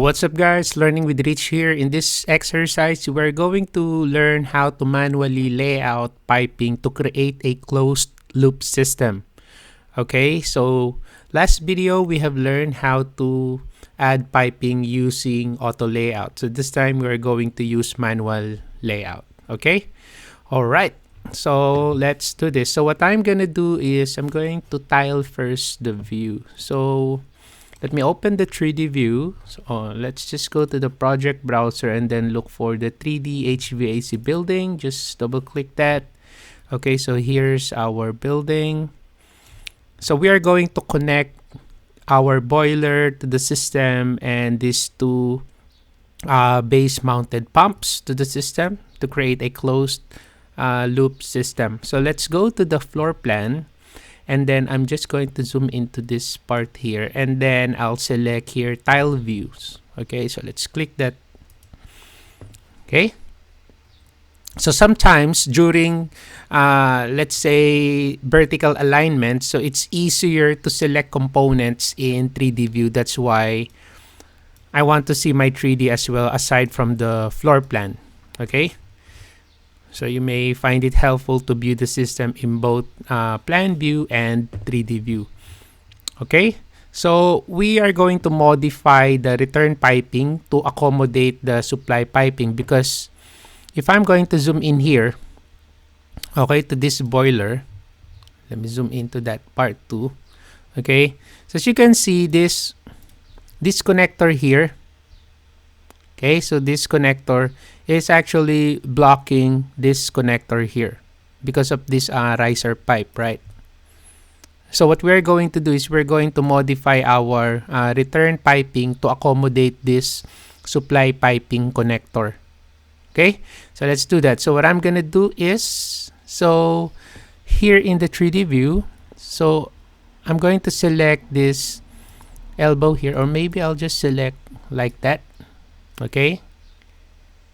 What's up guys, Learning with Rich here. In this exercise, we're going to learn how to manually lay out piping to create a closed loop system. Okay, so last video we have learned how to add piping using auto layout. So this time we're going to use manual layout. Okay, alright, so let's do this. So what I'm gonna do is I'm going to tile first the view. So let me open the 3D view. So let's just go to the project browser and then look for the 3D HVAC building. Just double click that. Okay, so here's our building. So we are going to connect our boiler to the system and these two base mounted pumps to the system to create a closed loop system. So let's go to the floor plan. And then I'm just going to zoom into this part here, and then I'll select here tile views. Okay, so let's click that. Okay, so sometimes during let's say vertical alignment, so it's easier to select components in 3D view. That's why I want to see my 3D as well aside from the floor plan. Okay, so you may find it helpful to view the system in both plan view and 3D view. Okay, so we are going to modify the return piping to accommodate the supply piping, because if I'm going to zoom in here, okay, to this boiler, let me zoom into that part too. Okay, so as you can see, this connector here, okay, so this connector is actually blocking this connector here because of this riser pipe, right? So what we're going to do is we're going to modify our return piping to accommodate this supply piping connector. Okay, so let's do that. So what I'm gonna do is, so here in the 3D view, so I'm going to select this elbow here, or maybe I'll just select like that. Okay,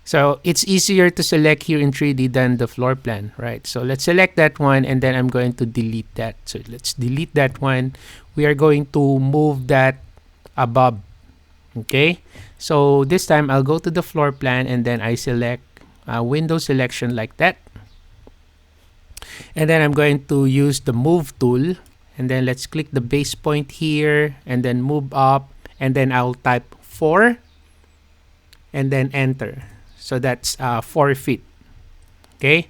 so it's easier to select here in 3D than the floor plan, right? So let's select that one, and then I'm going to delete that. So let's delete that one. We are going to move that above. Okay, so this time I'll go to the floor plan, and then I select window selection like that. And then I'm going to use the move tool, and then let's click the base point here, and then move up, and then I'll type 4 and then enter. So that's 4 feet. Okay.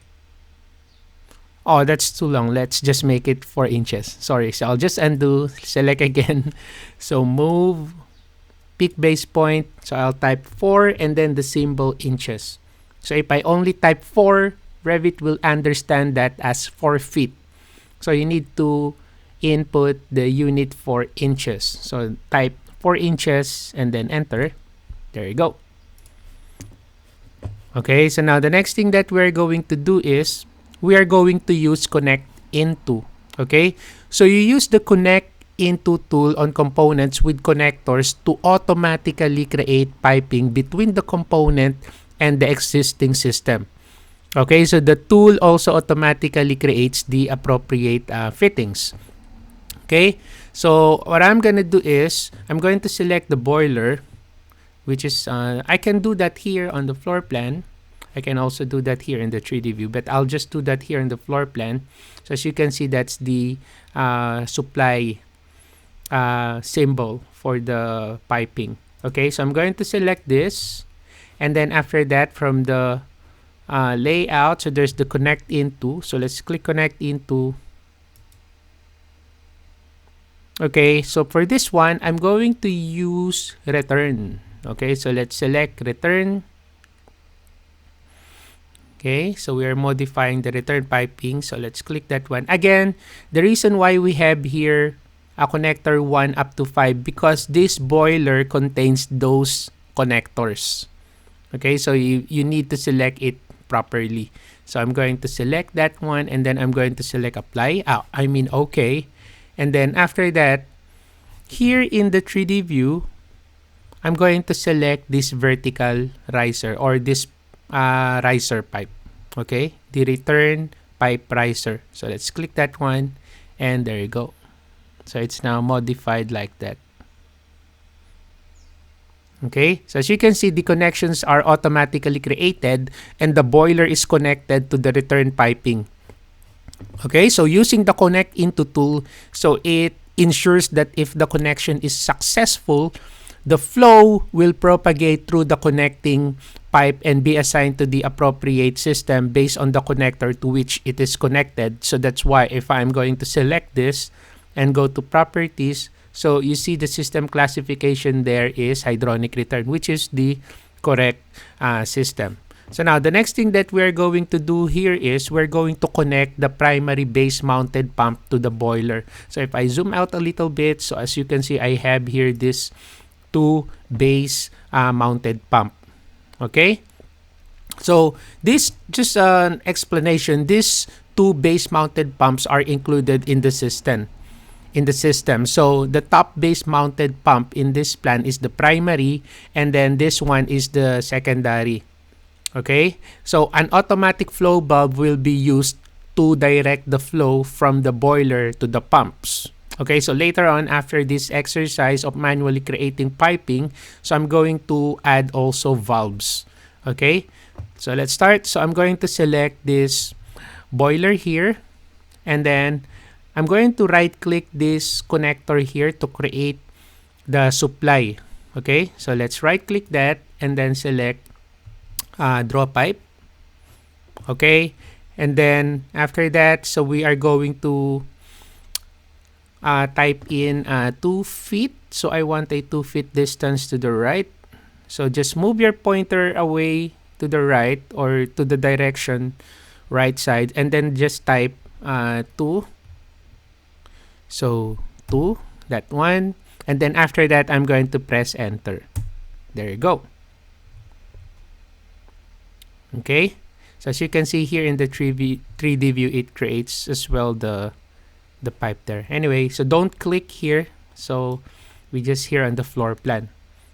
Oh, that's too long. Let's just make it 4 inches. Sorry. So I'll just undo, select again. So move, pick base point. So I'll type 4 and then the symbol inches. So if I only type 4, Revit will understand that as 4 feet. So you need to input the unit for inches. So type 4 inches and then enter. There you go. Okay, so now the next thing that we're going to do is we are going to use connect into. Okay, so you use the connect into tool on components with connectors to automatically create piping between the component and the existing system. Okay, so the tool also automatically creates the appropriate fittings. Okay, so what I'm gonna do is I'm going to select the boiler, which is I can do that here on the floor plan. I can also do that here in the 3D view, but I'll just do that here in the floor plan. So as you can see, that's the supply symbol for the piping. Okay, so I'm going to select this, and then after that, from the layout, so there's the connect into. So let's click connect into. Okay, so for this one, I'm going to use return. Okay, so let's select return. Okay, so we are modifying the return piping. So let's click that one. Again, the reason why we have here a connector 1 up to 5, because this boiler contains those connectors. Okay, so you need to select it properly. So I'm going to select that one, and then I'm going to select apply. Okay. And then after that, here in the 3D view, I'm going to select this vertical riser, or this riser pipe. Okay, the return pipe riser. So let's click that one, and there you go. So it's now modified like that. Okay, so as you can see, the connections are automatically created and the boiler is connected to the return piping. Okay, so using the connect into tool, so it ensures that if the connection is successful, the flow will propagate through the connecting pipe and be assigned to the appropriate system based on the connector to which it is connected. So that's why if I'm going to select this and go to properties, so you see the system classification there is hydronic return, which is the correct system. So now the next thing that we're going to do here is we're going to connect the primary base mounted pump to the boiler. So if I zoom out a little bit, so as you can see, I have here this two base mounted pump. Okay, so this just an explanation. These two base mounted pumps are included in the system. So the top base mounted pump in this plan is the primary, and then this one is the secondary. Okay, so an automatic flow bulb will be used to direct the flow from the boiler to the pumps. Okay, so later on after this exercise of manually creating piping, so I'm going to add also valves. Okay, so let's start. So I'm going to select this boiler here, and then I'm going to right click this connector here to create the supply. Okay, so let's right click that and then select draw pipe. Okay, and then after that, so we are going to type in 2 feet. So I want a 2 feet distance to the right. So just move your pointer away to the right or to the direction right side, and then just type 2. So 2, that one, and then after that I'm going to press enter. There you go. Okay, so as you can see here in the 3D view, it creates as well the pipe there. Anyway, so don't click here. So we just here on the floor plan.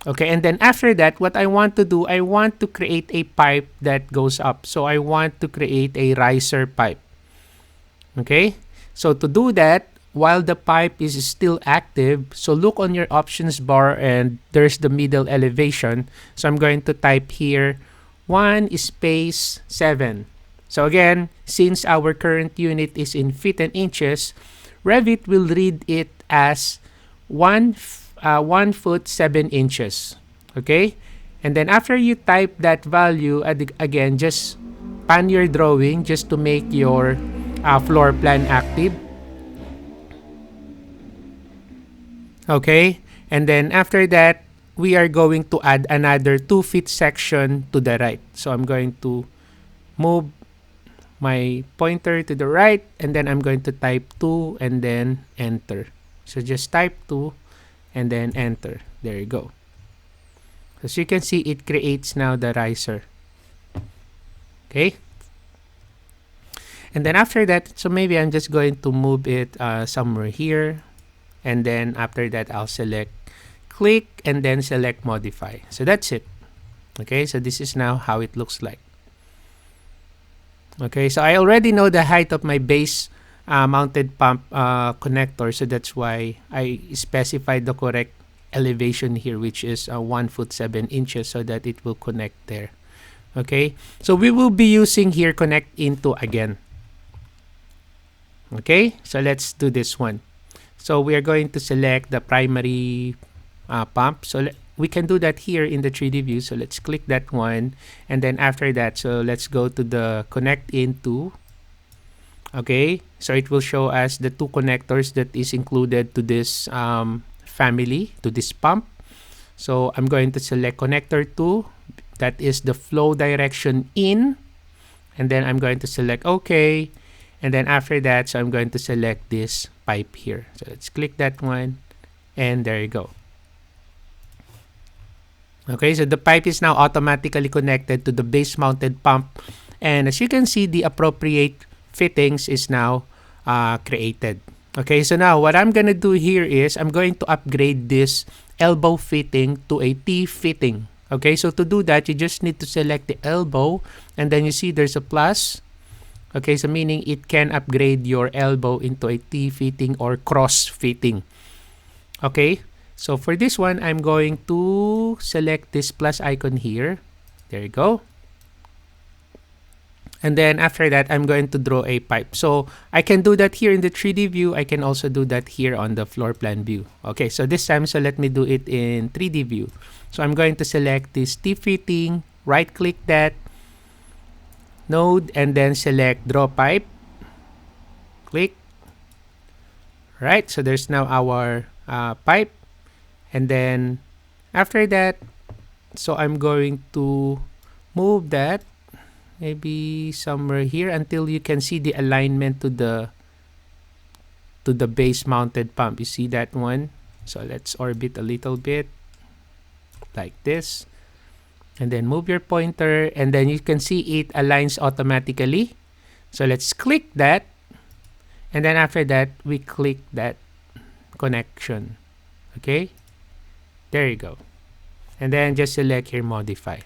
Okay, and then after that, what I want to do, I want to create a pipe that goes up. So I want to create a riser pipe. Okay, so to do that, while the pipe is still active, so look on your options bar and there's the middle elevation. So I'm going to type here 1 space 7. So again, since our current unit is in feet and inches, Revit will read it as 1 foot 7 inches. Okay, and then after you type that value, again, just pan your drawing just to make your floor plan active. Okay, and then after that, we are going to add another 2 feet section to the right. So I'm going to move my pointer to the right, and then I'm going to type 2 and then enter. So just type 2 and then enter. There you go. As you can see, it creates now the riser. Okay, and then after that, so maybe I'm just going to move it somewhere here, and then after that I'll select click and then select modify. So that's it. Okay, so this is now how it looks like. Okay, so I already know the height of my base mounted pump connector, so that's why I specified the correct elevation here, which is 1 foot 7 inches, so that it will connect there. Okay, so we will be using here connect into again. Okay, so let's do this one. So we are going to select the primary pump. So we can do that here in the 3D view. So let's click that one, and then after that, so let's go to the connect into. Okay, so it will show us the 2 connectors that is included to this family, to this pump. So I'm going to select connector 2, that is the flow direction in, and then I'm going to select OK, and then after that, so I'm going to select this pipe here. So let's click that one, and there you go. Okay, so the pipe is now automatically connected to the base mounted pump, and as you can see, the appropriate fittings is now created. Okay, so now what I'm gonna do here is I'm going to upgrade this elbow fitting to a T fitting. Okay, so to do that, you just need to select the elbow, and then you see there's a plus. Okay, so meaning it can upgrade your elbow into a T fitting or cross fitting. Okay, So for this one, I'm going to select this plus icon here. There you go. And then after that, I'm going to draw a pipe. So I can do that here in the 3D view. I can also do that here on the floor plan view. Okay, so this time, so let me do it in 3D view. So I'm going to select this T-fitting, right click that node, and then select draw pipe. Click. Right, so there's now our pipe. And then after that, so I'm going to move that maybe somewhere here until you can see the alignment to the base mounted pump. You see that one? So let's orbit a little bit like this, and then move your pointer, and then you can see it aligns automatically. So let's click that, and then after that we click that connection. Okay, there you go. And then just select here modify.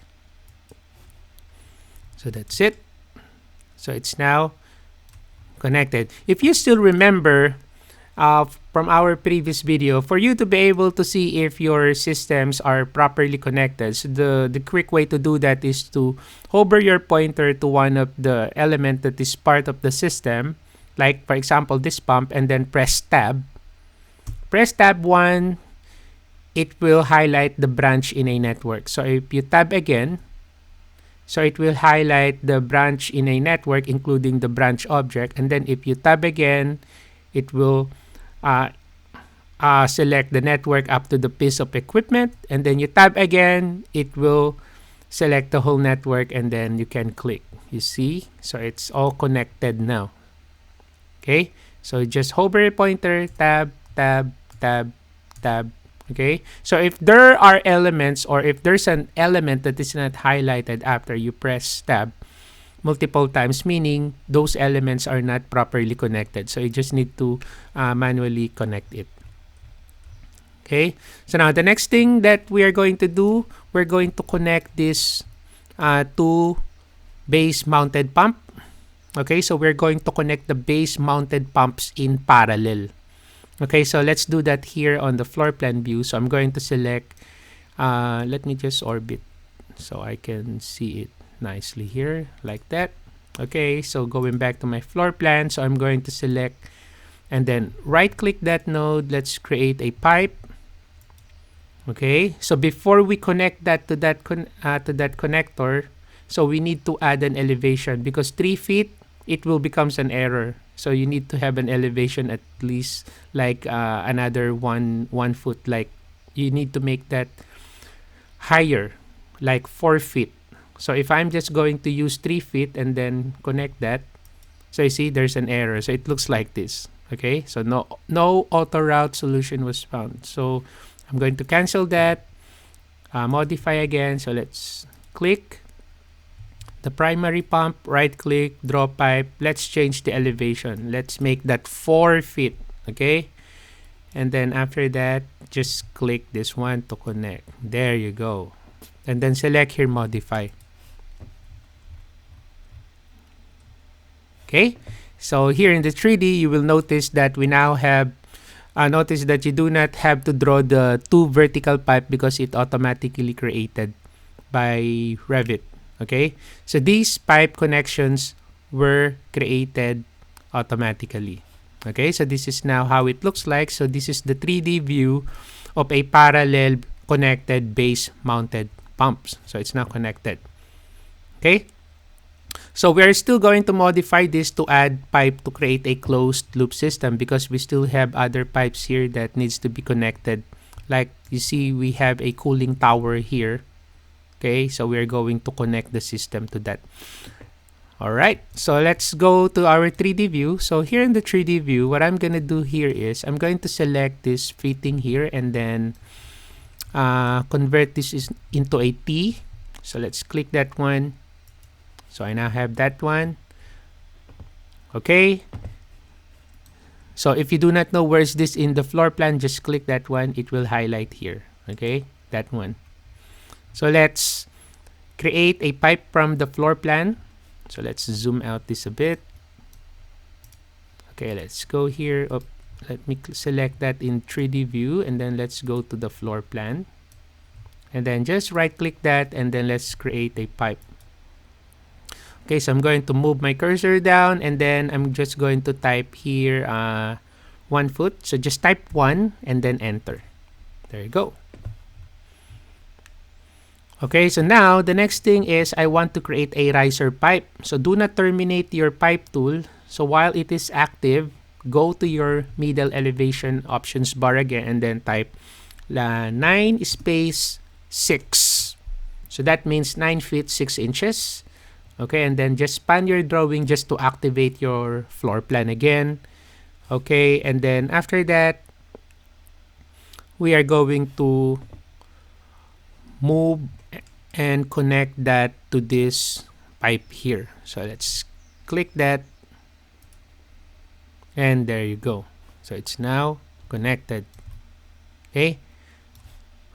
So that's it. So it's now connected. If you still remember from our previous video, for you to be able to see if your systems are properly connected, so the quick way to do that is to hover your pointer to one of the element that is part of the system, like for example this pump, and then press tab. Press tab 1, it will highlight the branch in a network. So if you tab again, so it will highlight the branch in a network, including the branch object. And then if you tab again, it will select the network up to the piece of equipment. And then you tab again, it will select the whole network, and then you can click. You see? So it's all connected now. Okay? So just hover your pointer, tab, tab, tab, tab. Okay, so if there are elements, or if there's an element that is not highlighted after you press tab multiple times, meaning those elements are not properly connected. So you just need to manually connect it. Okay, so now the next thing that we are going to do, we're going to connect this to base mounted pump. Okay, so we're going to connect the base mounted pumps in parallel. Okay, so let's do that here on the floor plan view. So I'm going to select, let me just orbit so I can see it nicely here, like that. Okay, so going back to my floor plan, so I'm going to select and then right click that node. Let's create a pipe. Okay, so before we connect that to that connector, so we need to add an elevation, because 3 feet, it will becomes an error. So you need to have an elevation at least like another one foot. Like you need to make that higher, like 4 feet. So if I'm just going to use 3 feet and then connect that, so you see there's an error. So it looks like this. Okay, so no auto route solution was found. So I'm going to cancel that, modify again. So let's click the primary pump, right click, draw pipe. Let's change the elevation. Let's make that 4 feet. Okay, and then after that, just click this one to connect. There you go. And then select here modify. Okay, so here in the 3D, you will notice that we now have notice that you do not have to draw the 2 vertical pipe, because it automatically created by Revit. Okay, so these pipe connections were created automatically. Okay, so this is now how it looks like. So this is the 3D view of a parallel connected base mounted pumps. So it's now connected. Okay, so we're still going to modify this to add pipe to create a closed loop system, because we still have other pipes here that needs to be connected. Like you see, we have a cooling tower here. Okay, so we're going to connect the system to that. All right, so let's go to our 3D view. So here in the 3D view, what I'm going to do here is I'm going to select this fitting here, and then convert this into a T. So let's click that one. So I now have that one. Okay, so if you do not know where is this in the floor plan, just click that one. It will highlight here. Okay, that one. So let's create a pipe from the floor plan. So let's zoom out this a bit. Okay, let's go here. Oh, let me select that in 3D view, and then let's go to the floor plan, and then just right click that, and then let's create a pipe. Okay, so I'm going to move my cursor down, and then I'm just going to type here 1 foot. So just type 1 and then enter. There you go. Okay, so now the next thing is I want to create a riser pipe. So do not terminate your pipe tool. So while it is active, go to your middle elevation options bar again, and then type 9 space 6. So that means 9 feet 6 inches. Okay, and then just span your drawing just to activate your floor plan again. Okay, and then after that, we are going to move and connect that to this pipe here. So let's click that, and there you go. So it's now connected. Okay,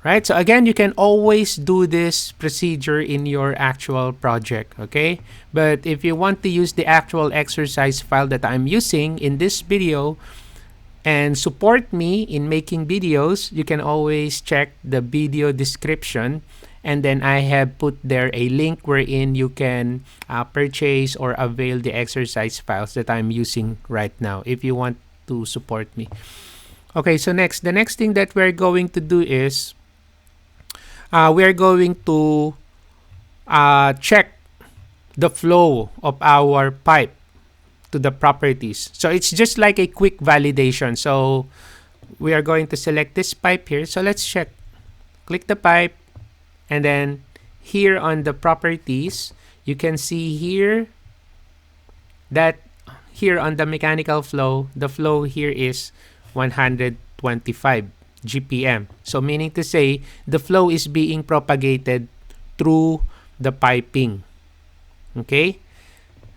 right? So again, you can always do this procedure in your actual project, okay? But if you want to use the actual exercise file that I'm using in this video and support me in making videos, you can always check the video description, and then I have put there a link wherein you can purchase or avail the exercise files that I'm using right now if you want to support me. Okay, so the next thing that we're going to do is we're going to check the flow of our pipe to the properties. So it's just like a quick validation. So we are going to select this pipe here. So let's check. Click the pipe, and then here on the properties, you can see here that here on the mechanical flow, the flow here is 125 GPM. So meaning to say, the flow is being propagated through the piping. Okay?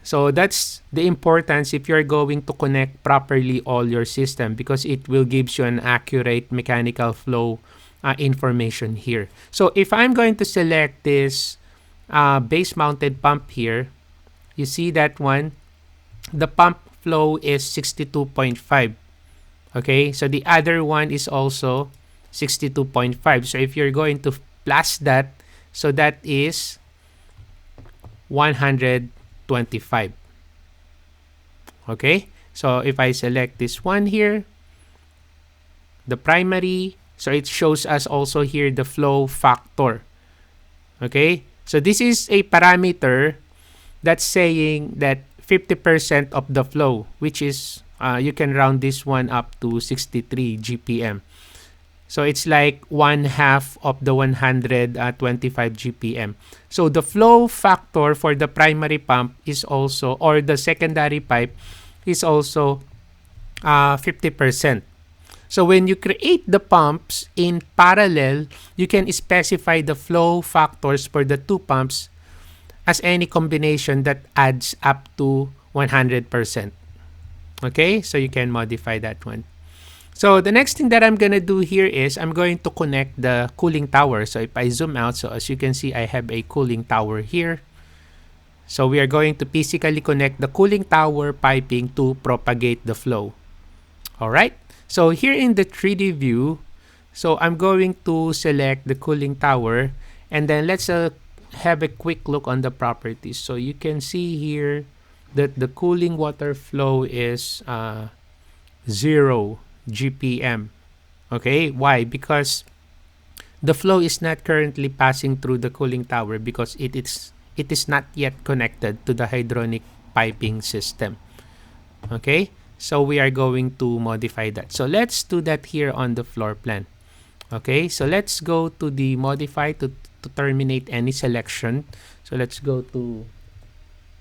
So that's the importance if you're going to connect properly all your system, because it will give you an accurate mechanical flow information here. So if I'm going to select this base mounted pump here, you see that one, the pump flow is 62.5. Okay, so the other one is also 62.5. So if you're going to plus that, so that is 125. Okay, so if I select this one here, the primary, so it shows us also here the flow factor. Okay, so this is a parameter that's saying that 50% of the flow, which is you can round this one up to 63 GPM. So it's like 1/2 of the 125 GPM. So the flow factor for the primary pump is also, or the secondary pipe is also 50%. So when you create the pumps in parallel, you can specify the flow factors for the two pumps as any combination that adds up to 100%. Okay, so you can modify that one. So the next thing that I'm going to do here is I'm going to connect the cooling tower. So if I zoom out, so as you can see, I have a cooling tower here. So we are going to physically connect the cooling tower piping to propagate the flow. All right. So here in the 3D view, so I'm going to select the cooling tower, and then let's have a quick look on the properties. So you can see here that the cooling water flow is 0 GPM. Okay, why? Because the flow is not currently passing through the cooling tower because it is not yet connected to the hydronic piping system. Okay, so we are going to modify that. So let's do that here on the floor plan. Okay, so let's go to the modify to terminate any selection. So let's go to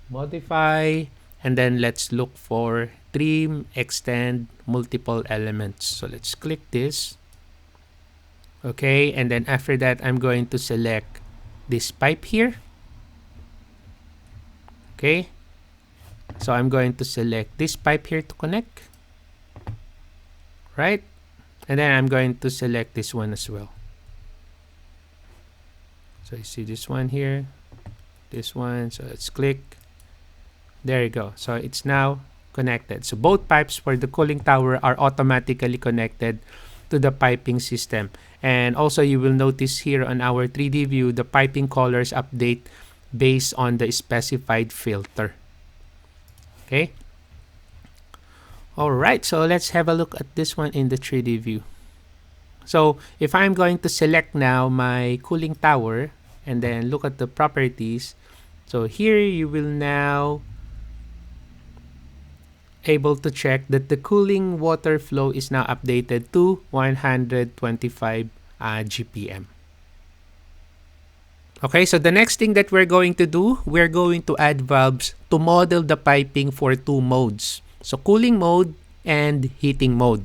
modify, and then let's look for trim, extend, multiple elements. So let's click this. Okay, and then after that, I'm going to select this pipe here. Okay, so I'm going to select this pipe here to connect. Right, and then I'm going to select this one as well. So you see this one here, this one. So let's click. There you go. So it's now connected. So both pipes for the cooling tower are automatically connected to the piping system. And also you will notice here on our 3D view, the piping colors update based on the specified filter. Okay. All right, so let's have a look at this one in the 3D view. So if I'm going to select now my cooling tower and then look at the properties, so here you will now able to check that the cooling water flow is now updated to 125 GPM. Okay, so the next thing that we're going to do, we're going to add valves to model the piping for two modes. So cooling mode and heating mode.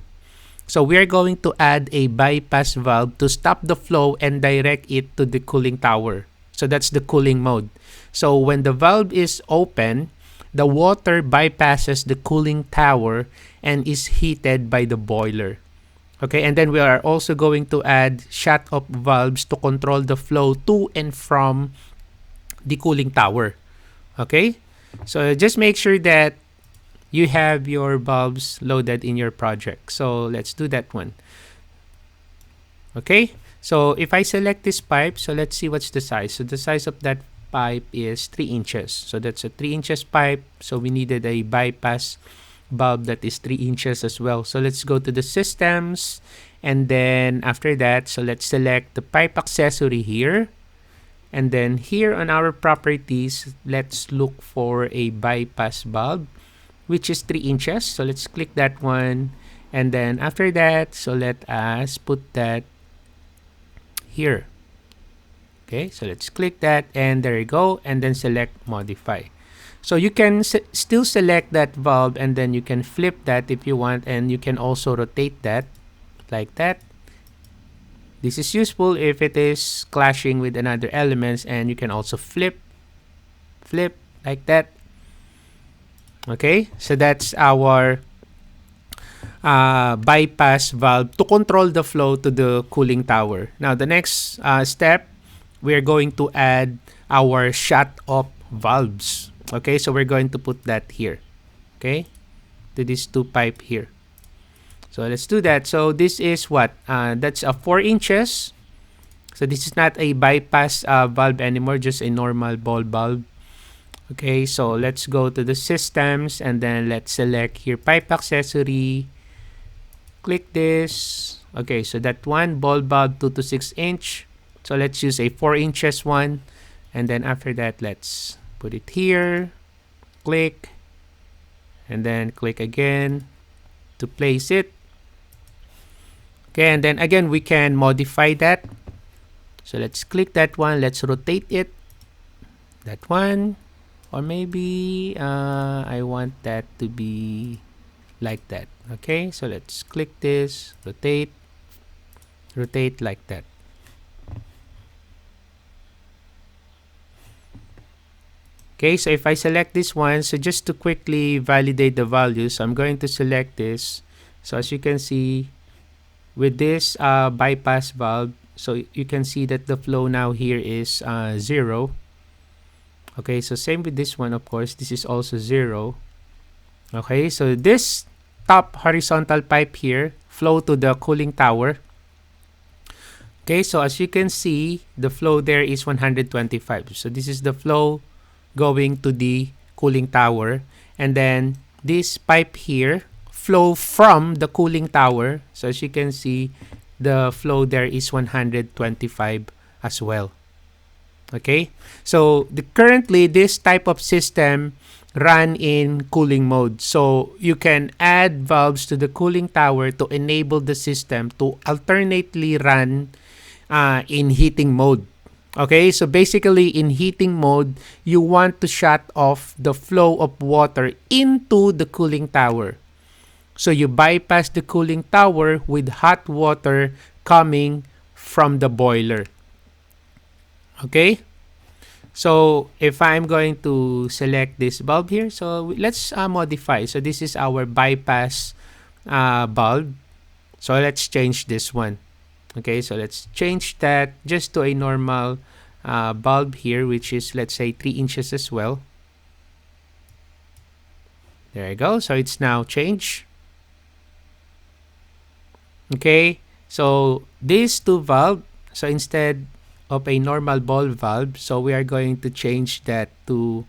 So we're going to add a bypass valve to stop the flow and direct it to the cooling tower. So that's the cooling mode. So when the valve is open, the water bypasses the cooling tower and is heated by the boiler. Okay, and then we are also going to add shut-off valves to control the flow to and from the cooling tower. Okay, so just make sure that you have your valves loaded in your project. So let's do that one. Okay, so if I select this pipe, so let's see what's the size. So the size of that pipe is 3 inches. So that's a 3 inches pipe. So we needed a bypass valve that is 3 inches as well. So let's go to the systems, and then after that, so let's select the pipe accessory here, and then here on our properties, let's look for a bypass valve which is 3 inches. So let's click that one, and then after that, so let us put that here. Okay, so let's click that, and there you go, and then select modify. So you can still select that valve, and then you can flip that if you want, and you can also rotate that like that. This is useful if it is clashing with another elements, and you can also flip like that. Okay, so that's our bypass valve to control the flow to the cooling tower. Now the next step, we're going to add our shut-off valves. Okay, so we're going to put that here. Okay, to these two pipe here. So let's do that. So this is what? That's a 4 inches. So this is not a bypass valve anymore, just a normal ball valve. Okay, so let's go to the systems, and then let's select here pipe accessory. Click this. Okay, so that one ball valve 2 to 6 inch. So let's use a 4 inches one, and then after that, let's put it here. Click, and then click again to place it. Okay, and then again we can modify that. So let's click that one. Let's rotate it. That one, or maybe I want that to be like that. Okay, so let's click this, rotate like that. Okay, so if I select this one, so just to quickly validate the values, I'm going to select this. So as you can see, with this bypass valve, so you can see that the flow now here is 0. Okay, so same with this one, of course, this is also 0. Okay, so this top horizontal pipe here flow to the cooling tower. Okay, so as you can see, the flow there is 125. So this is the flow going to the cooling tower, and then this pipe here flow from the cooling tower. So as you can see, the flow there is 125 as well. Okay, so currently this type of system run in cooling mode. So you can add valves to the cooling tower to enable the system to alternately run in heating mode. Okay, so basically in heating mode, you want to shut off the flow of water into the cooling tower. So you bypass the cooling tower with hot water coming from the boiler. Okay, so if I'm going to select this bulb here, so let's modify. So this is our bypass bulb. So let's change this one. Okay, so let's change that just to a normal bulb here, which is, let's say, 3 inches as well. There you go. So it's now changed. Okay. So these two valve, so instead of a normal ball valve, so we are going to change that to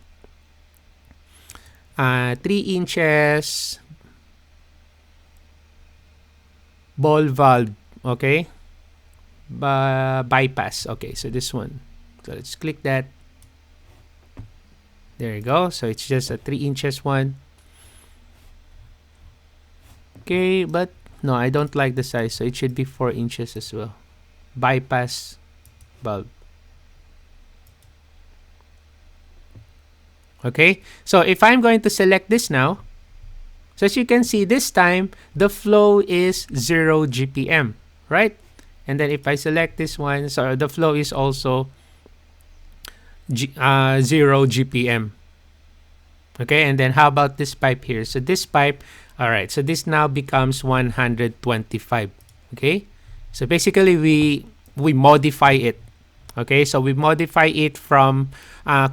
3 inches ball valve. Okay. Bypass. Okay. So this one. So let's click that. There you go. So it's just a 3 inches one. Okay, but no, I don't like the size. So it should be 4 inches as well. Bypass bulb. Okay, so if I'm going to select this now, so as you can see, this time the flow is 0 GPM, right? And then if I select this one, so the flow is also 0 GPM. Okay, and then how about this pipe here? So this pipe, all right, so this now becomes 125. Okay, so basically we modify it. Okay, so we modify it from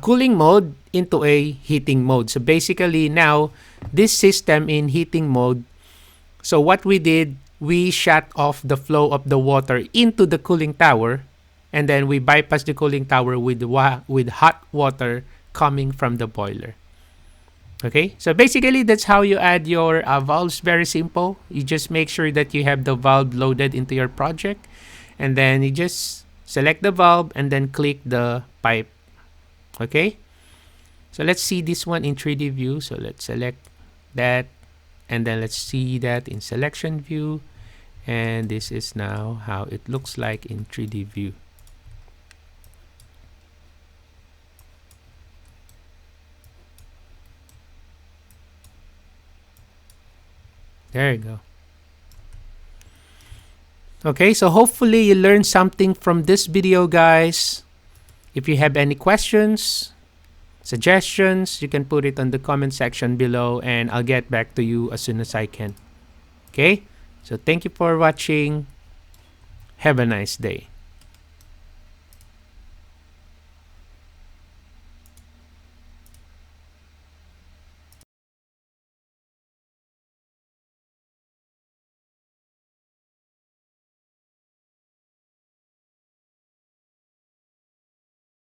cooling mode into a heating mode. So basically now this system in heating mode, so what we did, we shut off the flow of the water into the cooling tower, and then we bypass the cooling tower with hot water coming from the boiler. Okay, so basically that's how you add your valves. Very simple. You just make sure that you have the valve loaded into your project, and then you just select the valve and then click the pipe. Okay, so let's see this one in 3D view. So let's select that, and then let's see that in selection view, and this is now how it looks like in 3D view. There you go. Okay, so hopefully you learned something from this video, guys. If you have any questions, suggestions, you can put it on the comment section below, and I'll get back to you as soon as I can. Okay, so thank you for watching. Have a nice day.